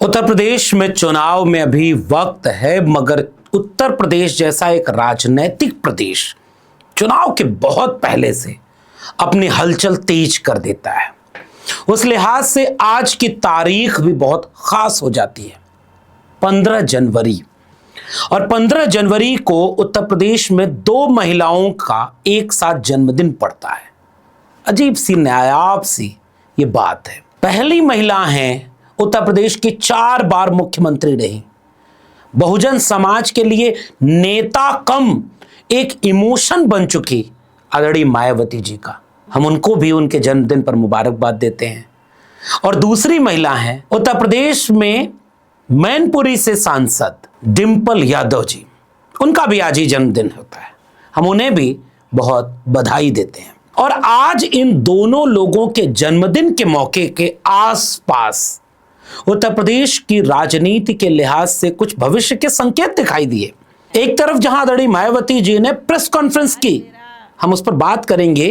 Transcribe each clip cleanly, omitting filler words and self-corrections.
उत्तर प्रदेश में चुनाव में अभी वक्त है, मगर उत्तर प्रदेश जैसा एक राजनीतिक प्रदेश चुनाव के बहुत पहले से अपनी हलचल तेज कर देता है। उस लिहाज से आज की तारीख भी बहुत खास हो जाती है, 15 जनवरी। और 15 जनवरी को उत्तर प्रदेश में 2 महिलाओं का एक साथ जन्मदिन पड़ता है। अजीब सी नायाब सी ये बात है। पहली महिला हैं उत्तर प्रदेश की 4 बार मुख्यमंत्री रही, बहुजन समाज के लिए नेता कम एक इमोशन बन चुकी आदरणीय मायावती जी का हम उनको भी उनके जन्मदिन पर मुबारकबाद देते हैं। और दूसरी महिला हैं उत्तर प्रदेश में मैनपुरी से सांसद डिंपल यादव जी, उनका भी आज ही जन्मदिन होता है, हम उन्हें भी बहुत बधाई देते हैं। और आज इन दोनों लोगों के जन्मदिन के मौके के आसपास उत्तर प्रदेश की राजनीति के लिहाज से कुछ भविष्य के संकेत दिखाई दिए। एक तरफ जहां आदरणीय मायावती जी ने प्रेस कॉन्फ्रेंस की, हम उस पर बात करेंगे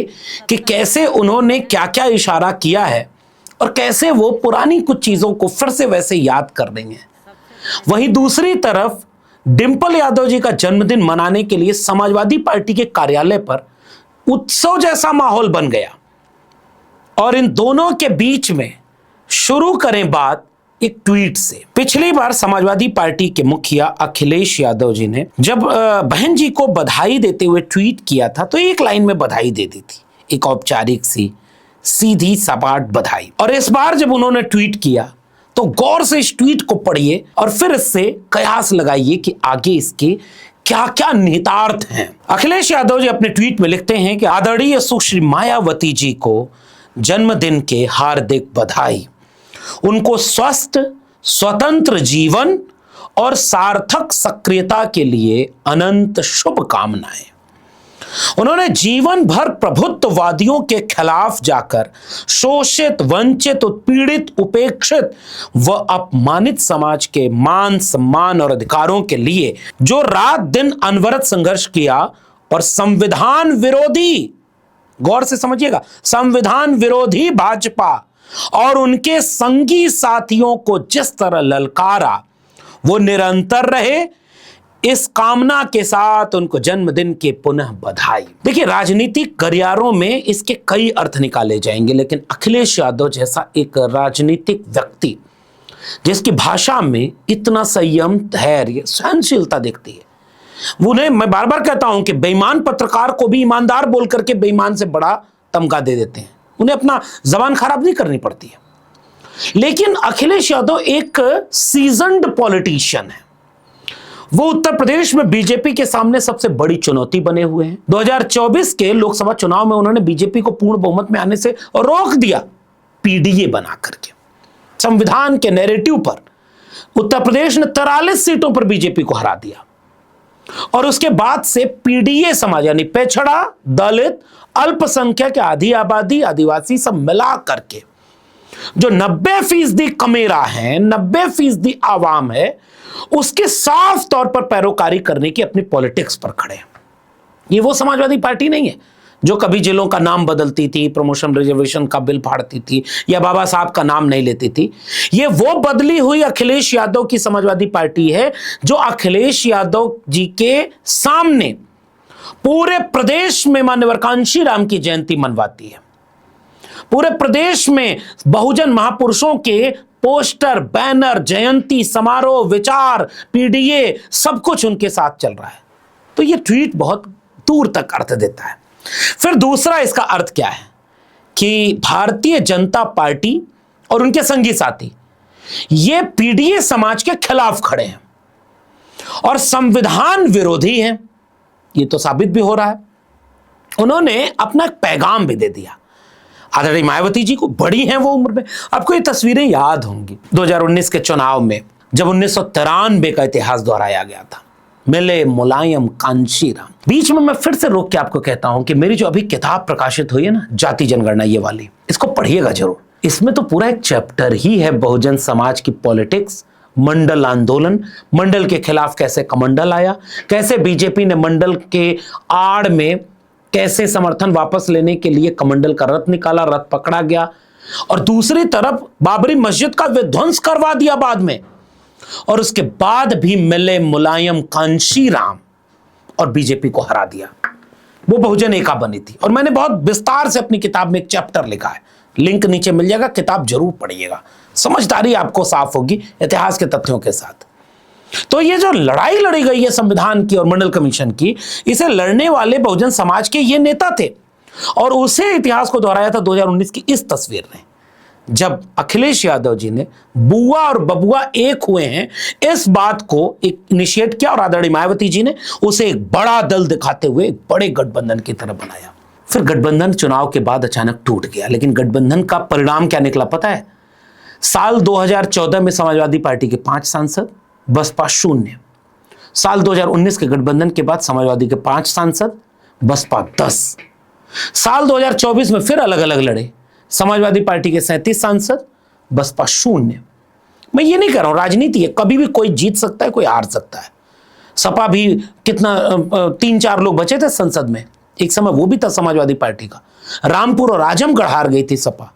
कि कैसे उन्होंने क्या क्या इशारा किया है और कैसे वो पुरानी कुछ चीजों को फिर से वैसे याद कर रही हैं। वहीं दूसरी तरफ डिंपल यादव जी का जन्मदिन मनाने के लिए समाजवादी पार्टी के कार्यालय पर उत्सव जैसा माहौल बन गया। और इन दोनों के बीच में शुरू करें बात एक ट्वीट से। पिछली बार समाजवादी पार्टी के मुखिया अखिलेश यादव जी ने जब बहन जी को बधाई देते हुए ट्वीट किया था तो एक लाइन में बधाई दे दी थी, एक औपचारिक सी सीधी सपाट बधाई। और इस बार जब उन्होंने ट्वीट किया तो गौर से इस ट्वीट को पढ़िए और फिर इससे कयास लगाइए कि आगे इसके क्या क्या निहितार्थ हैं। अखिलेश यादव जी अपने ट्वीट में लिखते हैं कि आदरणीय सुश्री मायावती जी को जन्मदिन के हार्दिक बधाई। उनको स्वस्थ स्वतंत्र जीवन और सार्थक सक्रियता के लिए अनंत शुभकामनाएं। उन्होंने जीवन भर प्रभुत्ववादियों के खिलाफ जाकर शोषित, वंचित, उत्पीड़ित, उपेक्षित व अपमानित समाज के मान, सम्मान और अधिकारों के लिए जो रात दिन अनवरत संघर्ष किया और संविधान विरोधी, गौर से समझिएगा, संविधान विरोधी भाजपा और उनके संगी साथियों को जिस तरह ललकारा वो निरंतर रहे, इस कामना के साथ उनको जन्मदिन के पुनः बधाई। देखिए, राजनीतिक गलियारों में इसके कई अर्थ निकाले जाएंगे, लेकिन अखिलेश यादव जैसा एक राजनीतिक व्यक्ति जिसकी भाषा में इतना संयम, धैर्य, सहनशीलता दिखती है, उन्हें मैं बार बार कहता हूं कि बेईमान पत्रकार को भी ईमानदार बोल करके बेईमान से बड़ा तमगा दे देते हैं, उन्हें अपना जबान खराब नहीं करनी पड़ती है। लेकिन अखिलेश यादव एक सीजन्ड पॉलिटिशियन है। वो उत्तर प्रदेश में बीजेपी के सामने सबसे बड़ी चुनौती बने हुए हैं। 2024 के लोकसभा चुनाव में उन्होंने बीजेपी को पूर्ण बहुमत में आने से रोक दिया, पीडीए बना करके। संविधान के नैरेटिव पर उत्तर प्रदेश ने 43 सीटों पर बीजेपी को हरा दिया और उसके बाद से पीडीए समाज यानी पिछड़ा, दलित, अल्पसंख्यक, आधी आबादी, आदिवासी सब मिला करके जो 90% कमेरा है, 90% आवाम है, उसके साफ तौर पर पैरोकारी करने की अपनी पॉलिटिक्स पर खड़े हैं। ये वो समाजवादी पार्टी नहीं है जो कभी जिलों का नाम बदलती थी, प्रमोशन रिजर्वेशन का बिल फाड़ती थी या बाबा साहब का नाम नहीं लेती थी। ये वो बदली हुई अखिलेश यादव की समाजवादी पार्टी है जो अखिलेश यादव जी के सामने पूरे प्रदेश में माननीय कांशी राम की जयंती मनवाती है। पूरे प्रदेश में बहुजन महापुरुषों के पोस्टर, बैनर, जयंती समारोह, विचार, पीडीए, सब कुछ उनके साथ चल रहा है। तो ये ट्वीट बहुत दूर तक अर्थ देता है। फिर दूसरा इसका अर्थ क्या है कि भारतीय जनता पार्टी और उनके संगी साथी ये पीडीए समाज के खिलाफ खड़े हैं और संविधान विरोधी हैं। ये तो साबित भी हो रहा है। उन्होंने अपना एक पैगाम भी दे दिया। आदरणीय मायावती जी को बड़ी हैं वो उम्र में, आपको ये तस्वीरें याद होंगी 2019 के चुनाव में जब 1993 का इतिहास दोहराया गया था, मिले मुलायम कांशी राम। बीच में मैं फिर से रोक के आपको कहता हूं कि मेरी जो अभी किताब प्रकाशित हुई है ना, जाति जनगणना, ये वाली, इसको पढ़िएगा जरूर। इसमें तो पूरा एक चैप्टर ही है बहुजन समाज की पॉलिटिक्स, मंडल आंदोलन, मंडल के खिलाफ कैसे कमंडल आया, कैसे बीजेपी ने मंडल के आड़ में कैसे समर्थन वापस लेने के लिए कमंडल का रथ निकाला, रथ पकड़ा गया, और दूसरी तरफ बाबरी मस्जिद का विध्वंस करवा दिया बाद में, और उसके बाद भी मिले मुलायम कांशीराम और बीजेपी को हरा दिया। वो बहुजन एका बनी थी। और मैंने बहुत विस्तार से अपनी किताब में एक चैप्टर लिखा है, लिंक नीचे मिल जाएगा, किताब जरूर पढ़िएगा, समझदारी आपको साफ होगी इतिहास के तथ्यों के साथ। तो ये जो लड़ाई लड़ी गई है संविधान की और मंडल कमीशन की, इसे लड़ने वाले बहुजन समाज के ये नेता थे, और उसे इतिहास को दोहराया था 2019 की इस तस्वीर ने, जब अखिलेश यादव जी ने बुआ और बबुआ एक हुए हैं, इस बात को एक इनिशिएट किया और आदरणीय मायावती जी ने उसे एक बड़ा दल दिखाते हुए एक बड़े गठबंधन की तरह बनाया। फिर गठबंधन चुनाव के बाद अचानक टूट गया, लेकिन गठबंधन का परिणाम क्या निकला पता है? साल 2014 में समाजवादी पार्टी के 5 सांसद, बसपा 0। साल 2019 के गठबंधन के बाद समाजवादी के 5 सांसद, बसपा 10। साल 2024 में फिर अलग अलग लड़े, समाजवादी पार्टी के 37 सांसद, बसपा 0। मैं ये नहीं कह रहा हूं, राजनीति है, कभी भी कोई जीत सकता है, कोई हार सकता है। सपा भी कितना 3-4 लोग बचे थे संसद में, एक समय वो भी था समाजवादी पार्टी का। रामपुर और आजमगढ़ हार गई थी सपा।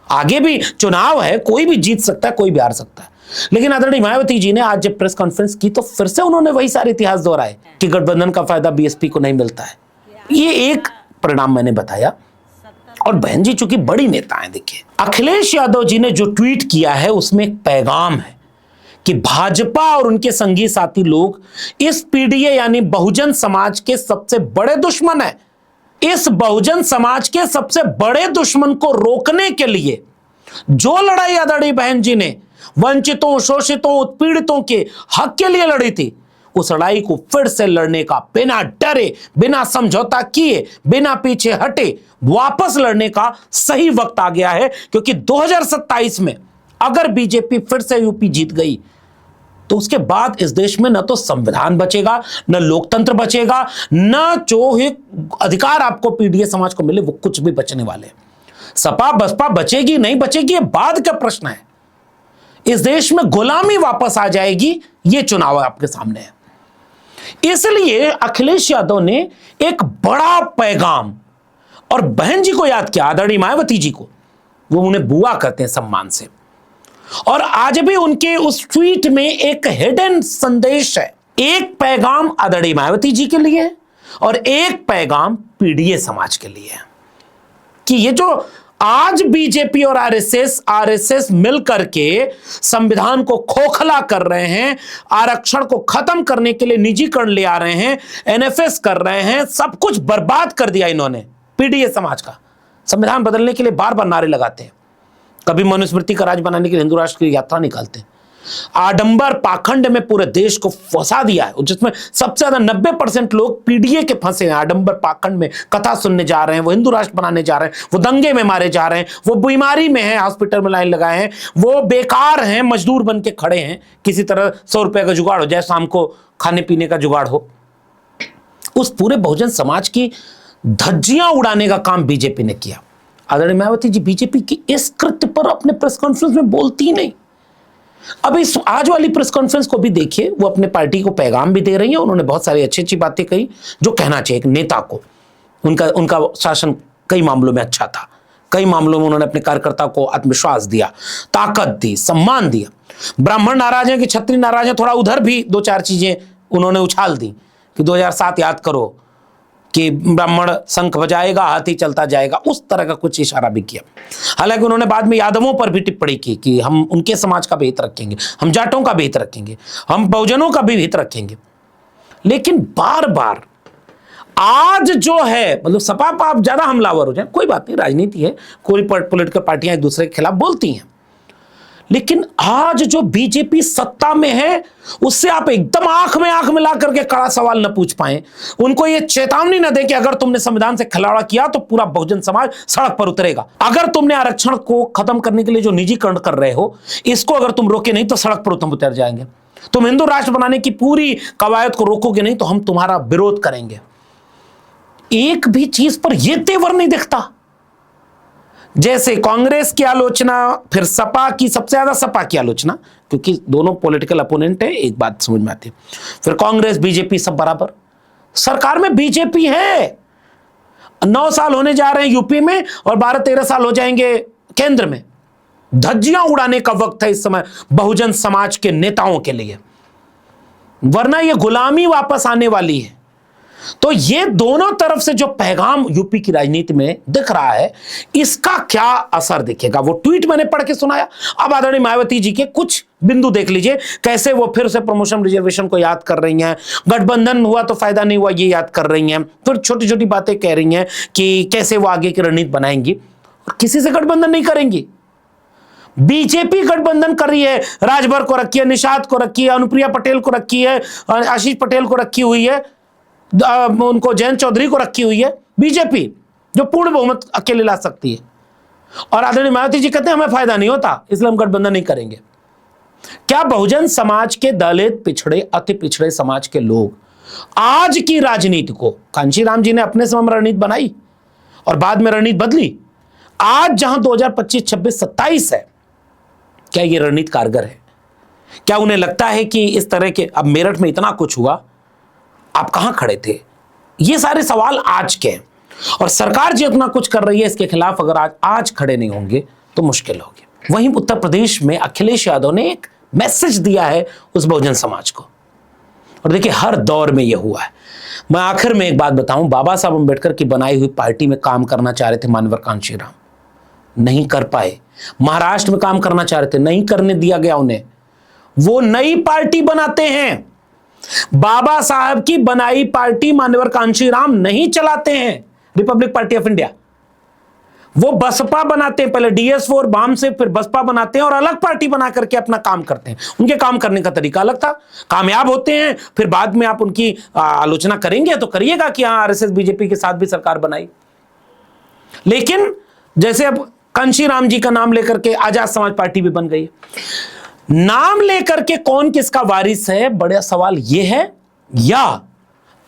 आगे भी चुनाव है, कोई भी जीत सकता है, कोई भी हार सकता है। लेकिन आदरणीय मायावती जी ने आज जब प्रेस कॉन्फ्रेंस की तो फिर से उन्होंने वही सारे इतिहास दोहराए कि गठबंधन का फायदा बीएसपी को नहीं मिलता है। ये एक परिणाम मैंने बताया। और बहन जी चूंकि बड़ी नेता हैं, देखिए अखिलेश यादव जी ने जो ट्वीट किया है उसमें एक पैगाम है कि भाजपा और उनके संगी साथी लोग इस पीडीए यानी बहुजन समाज के सबसे बड़े दुश्मन है। इस बहुजन समाज के सबसे बड़े दुश्मन को रोकने के लिए जो लड़ाई आदरणीय बहन जी ने वंचितों, शोषितों, उत्पीड़ितों के हक के लिए लड़ी थी, उस लड़ाई को फिर से लड़ने का बिना डरे, बिना समझौता किए, बिना पीछे हटे वापस लड़ने का सही वक्त आ गया है। क्योंकि 2027 में अगर बीजेपी फिर से यूपी जीत गई तो उसके बाद इस देश में न तो संविधान बचेगा, न लोकतंत्र बचेगा, न जो अधिकार आपको पीडीए समाज को मिले वो कुछ भी बचने वाले। सपा बसपा बचेगी नहीं बचेगी ये बाद का प्रश्न है। इस देश में गुलामी वापस आ जाएगी, ये चुनाव आपके सामने है। इसलिए अखिलेश यादव ने एक बड़ा पैगाम, और बहन जी को याद किया, आदरणीय मायावती जी को, वो उन्हें बुआ कहते हैं सम्मान से, और आज भी उनके उस ट्वीट में एक हिडन संदेश है। एक पैगाम आदरणीय मायावती जी के लिए और एक पैगाम पीडीए समाज के लिए, कि ये जो आज बीजेपी और आरएसएस मिलकर के संविधान को खोखला कर रहे हैं, आरक्षण को खत्म करने के लिए निजीकरण ले आ रहे हैं, एनएफएस कर रहे हैं, सब कुछ बर्बाद कर दिया इन्होंने पीडीए समाज का। संविधान बदलने के लिए बार बार नारे लगाते हैं, कभी मनुस्मृति का राज बनाने के लिए हिंदू राष्ट्र की यात्रा निकालते हैं, आडंबर पाखंड में पूरे देश को फंसा दिया है, जिसमें सबसे ज्यादा 90% लोग पीडीए के फंसे हैं। आडंबर पाखंड में कथा सुनने जा रहे हैं, वो हिंदू राष्ट्र बनाने जा रहे हैं, वो दंगे में मारे जा रहे हैं, वो बीमारी में हैं, हॉस्पिटल में लाइन लगाए हैं, वो बेकार हैं, मजदूर बन के खड़े हैं, किसी तरह 100 रुपए का जुगाड़ हो जाए, शाम को खाने पीने का जुगाड़ हो। उस पूरे बहुजन समाज की धज्जियां उड़ाने का काम बीजेपी ने किया। आदरणीय मायावती जी बीजेपी की इस कृत्य पर अपने प्रेस कॉन्फ्रेंस में बोलती ही नहीं। अब इस आज वाली प्रेस कॉन्फ्रेंस को भी देखिए, वो अपने पार्टी को पैगाम भी दे रही है। उन्होंने बहुत सारी अच्छी अच्छी बातें कही जो कहना चाहिए एक नेता को। उनका शासन कई मामलों में अच्छा था, कई मामलों में उन्होंने अपने कार्यकर्ता को आत्मविश्वास दिया, ताकत दी, सम्मान दिया। ब्राह्मण नाराज हैं कि क्षत्रिय नाराज हैं, थोड़ा उधर भी 2-4 चीजें उन्होंने उछाल दी कि 2007 याद करो कि ब्राह्मण शंख बजाएगा हाथी चलता जाएगा, उस तरह का कुछ इशारा भी किया। हालांकि उन्होंने बाद में यादवों पर भी टिप्पणी की कि हम उनके समाज का भी हित रखेंगे, हम जाटों का भी हित रखेंगे, हम बहुजनों का भी हित रखेंगे। लेकिन बार बार आज जो है, मतलब सपा पर आप ज्यादा हमलावर हो जाए, कोई बात नहीं, राजनीति है, कोई पॉलिटिकल पार्टियां एक दूसरे के खिलाफ बोलती हैं, लेकिन आज जो बीजेपी सत्ता में है उससे आप एकदम आंख में आंख मिला करके कड़ा सवाल न पूछ पाए, उनको ये चेतावनी न दे कि अगर तुमने संविधान से खिलवाड़ किया तो पूरा बहुजन समाज सड़क पर उतरेगा। अगर तुमने आरक्षण को खत्म करने के लिए जो निजीकरण कर रहे हो, इसको अगर तुम रोके नहीं तो सड़क पर तुम उतर जाएंगे। तुम हिंदू राष्ट्र बनाने की पूरी कवायद को रोकोगे नहीं तो हम तुम्हारा विरोध करेंगे। एक भी चीज पर यह तेवर नहीं दिखता। जैसे कांग्रेस की आलोचना, फिर सपा की, सबसे ज्यादा सपा की आलोचना, क्योंकि दोनों पॉलिटिकल अपोनेंट है, एक बात समझ में आती है। फिर कांग्रेस बीजेपी सब बराबर, सरकार में बीजेपी है। 9 साल होने जा रहे हैं यूपी में और 12-13 साल हो जाएंगे केंद्र में धज्जियां उड़ाने का वक्त है इस समय बहुजन समाज के नेताओं के लिए, वरना यह गुलामी वापस आने वाली है। तो ये दोनों तरफ से जो पैगाम यूपी की राजनीति में दिख रहा है, इसका क्या असर दिखेगा, वो ट्वीट मैंने पढ़ के सुनाया। अब आदरणीय मायावती जी के कुछ बिंदु देख लीजिए, कैसे वो फिर से प्रमोशन रिजर्वेशन को याद कर रही हैं, गठबंधन हुआ तो फायदा नहीं हुआ ये याद कर रही हैं, फिर छोटी छोटी बातें कह रही हैं कि कैसे वो आगे की रणनीति बनाएंगी, और किसी से गठबंधन नहीं करेंगी। बीजेपी गठबंधन कर रही है, राजभर को रखी है, निषाद को रखी है, अनुप्रिया पटेल को रखी है, आशीष पटेल को रखी हुई है, उनको जयंत चौधरी को रखी हुई है। बीजेपी जो पूर्ण बहुमत अकेले ला सकती है, और आदरणीय मायावती जी कहते हैं हमें फायदा नहीं होता इसलिए हम गठबंधन नहीं करेंगे। क्या बहुजन समाज के, दलित, पिछड़े, अति पिछड़े समाज के लोग आज की राजनीति को, कांशीराम जी ने अपने समय में रणनीति बनाई और बाद में रणनीति बदली, आज जहां 2025, 26, 27 है, क्या ये रणनीति कारगर है? क्या उन्हें लगता है कि इस तरह के, अब मेरठ में इतना कुछ हुआ, आप कहां खड़े थे? ये सारे सवाल आज के हैं, और सरकार जो इतना कुछ कर रही है इसके खिलाफ अगर आज खड़े नहीं होंगे तो मुश्किल होगी। वहीं उत्तर प्रदेश में अखिलेश यादव ने एक मैसेज दिया है उस बहुजन समाज को, और देखिए हर दौर में यह हुआ है। मैं आखिर में एक बात बताऊं, बाबा साहब अंबेडकर की बनाई हुई पार्टी में काम करना चाह रहे थे मान्यवर कांशीराम, नहीं कर पाए। महाराष्ट्र में काम करना चाह रहे थे, नहीं करने दिया गया उन्हें। वो नई पार्टी बनाते हैं, बाबा साहब की बनाई पार्टी मान्यवर कांशीराम नहीं चलाते हैं, रिपब्लिक पार्टी ऑफ इंडिया। वो बसपा बनाते हैं, पहले DS4 बाम से फिर बसपा बनाते हैं और अलग पार्टी बना करके अपना काम करते हैं। उनके काम करने का तरीका अलग था, कामयाब होते हैं, फिर बाद में आप उनकी आलोचना करेंगे तो करिएगा कि हाँ RSS बीजेपी के साथ भी सरकार बनाई। लेकिन जैसे अब कांशीराम जी का नाम लेकर के आजाद समाज पार्टी भी बन गई, नाम लेकर के कौन किसका वारिस है, बड़ा सवाल यह है। या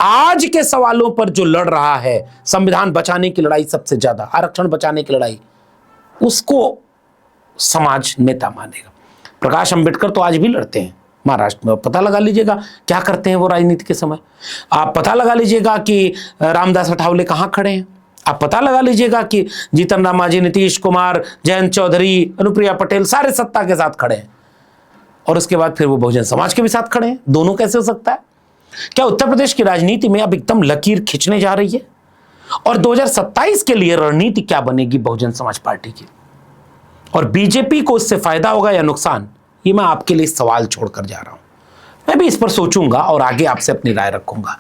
आज के सवालों पर जो लड़ रहा है, संविधान बचाने की लड़ाई, सबसे ज्यादा आरक्षण बचाने की लड़ाई, उसको समाज नेता मानेगा। प्रकाश अंबेडकर तो आज भी लड़ते हैं महाराष्ट्र में, पता लगा लीजिएगा क्या करते हैं वो राजनीति के समय। आप पता लगा लीजिएगा कि रामदास अठावले कहां खड़े हैं, आप पता लगा लीजिएगा कि जीतन राम मांझी, नीतीश कुमार, जयंत चौधरी, अनुप्रिया पटेल सारे सत्ता के साथ खड़े हैं, और उसके बाद फिर वो बहुजन समाज के भी साथ खड़े हैं। दोनों कैसे हो सकता है? क्या उत्तर प्रदेश की राजनीति में अब एकदम लकीर खींचने जा रही है? और 2027 के लिए रणनीति क्या बनेगी बहुजन समाज पार्टी की, और बीजेपी को इससे फायदा होगा या नुकसान? ये मैं आपके लिए सवाल छोड़कर जा रहा हूं। मैं भी इस पर सोचूंगा और आगे आपसे अपनी राय रखूंगा।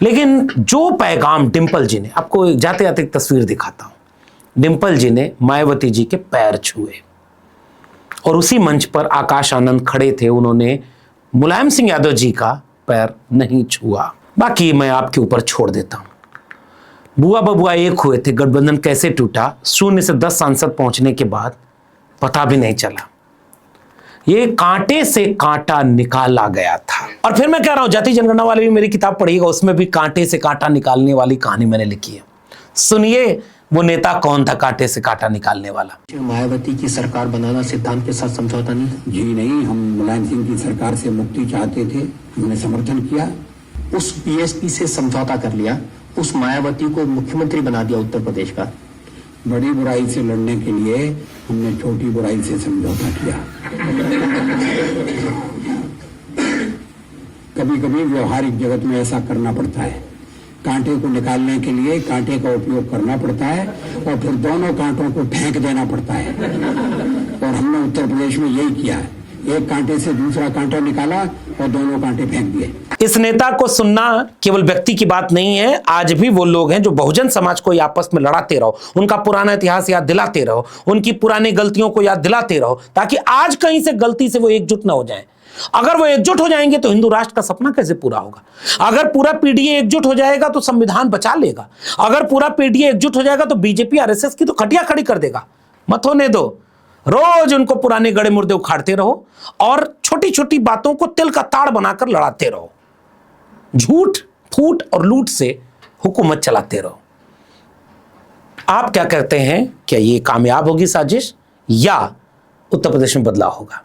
लेकिन जो पैगाम डिंपल जी ने, आपको जाते जाते एक तस्वीर दिखाता हूं। डिंपल जी ने मायावती जी के पैर छुए, और उसी मंच पर आकाश आनंद खड़े थे, उन्होंने मुलायम सिंह यादव जी का पैर नहीं छुआ। बाकी मैं आपके ऊपर छोड़ देता हूं। बुआ बबुआ एक हुए थे, गठबंधन कैसे टूटा, 0 से 10 सांसद पहुंचने के बाद पता भी नहीं चला। ये कांटे से कांटा निकाला गया था। और फिर मैं कह रहा हूं, जाति जनगणना वाली भी मेरी किताब पढ़िएगा, उसमें भी कांटे से कांटा निकालने वाली कहानी मैंने लिखी है। सुनिए वो नेता कौन था कांटे से कांटा निकालने वाला। मायावती की सरकार बनाना सिद्धांत के साथ समझौता नहीं? जी नहीं, हम मुलायम सिंह की सरकार से मुक्ति चाहते थे, हमने समर्थन किया। उस बीएसपी से समझौता कर लिया, उस मायावती को मुख्यमंत्री बना दिया उत्तर प्रदेश का। बड़ी बुराई से लड़ने के लिए हमने छोटी बुराई से समझौता किया। कभी कभी व्यवहारिक जगत में ऐसा करना पड़ता है, कांटे को निकालने के लिए कांटे का उपयोग करना पड़ता है, और फिर दोनों कांटों को फेंक देना पड़ता है। और हमने उत्तर प्रदेश में यही किया है, एक कांटे से दूसरा कांटा निकाला और दोनों कांटे फेंक दिए। इस नेता को सुनना केवल व्यक्ति की बात नहीं है, आज भी वो लोग हैं जो बहुजन समाज को आपस में लड़ाते रहो, उनका पुराना इतिहास याद दिलाते रहो, उनकी पुरानी गलतियों को याद दिलाते रहो, ताकि आज कहीं से गलती से वो एकजुट ना हो जाएं। अगर वो एकजुट हो जाएंगे तो हिंदू राष्ट्र का सपना कैसे पूरा होगा? अगर पूरा पीडीए एकजुट हो जाएगा तो संविधान बचा लेगा, अगर पूरा पीडीए एकजुट हो जाएगा तो बीजेपी आरएसएस की तो खटिया खड़ी कर देगा। मत होने दो, रोज उनको पुराने गड़े मुर्दे उखाड़ते रहो और छोटी छोटी बातों को तिल का ताड़ बनाकर लड़ाते रहो, झूठ, फूट और लूट से हुकूमत चलाते रहो। आप क्या कहते हैं, क्या ये कामयाब होगी साजिश या उत्तर प्रदेश में बदलाव होगा?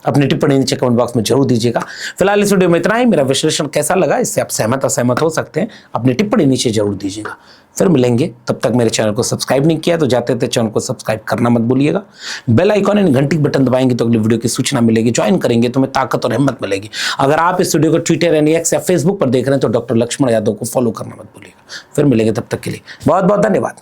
अपनी टिप्पणी नीचे कमेंट बॉक्स में जरूर दीजिएगा। फिलहाल इस वीडियो में इतना ही। मेरा विश्लेषण कैसा लगा इससे आप सहमत असहमत हो सकते हैं, अपनी टिप्पणी नीचे जरूर दीजिएगा। फिर मिलेंगे, तब तक मेरे चैनल को सब्सक्राइब नहीं किया तो जाते थे चैनल को सब्सक्राइब करना मत भूलिएगा। बेल आइकॉन एंड घंटी बटन दबाएंगे तो अगली वीडियो की सूचना मिलेगी। ज्वाइन करेंगे तो हमें ताकत और हिम्मत मिलेगी। अगर आप इस वीडियो को ट्विटर यानी एक्स या फेसबुक पर देख रहे हैं तो डॉक्टर लक्ष्मण यादव को फॉलो करना मत भूलिएगा। फिर मिलेंगे, तब तक के लिए बहुत बहुत धन्यवाद।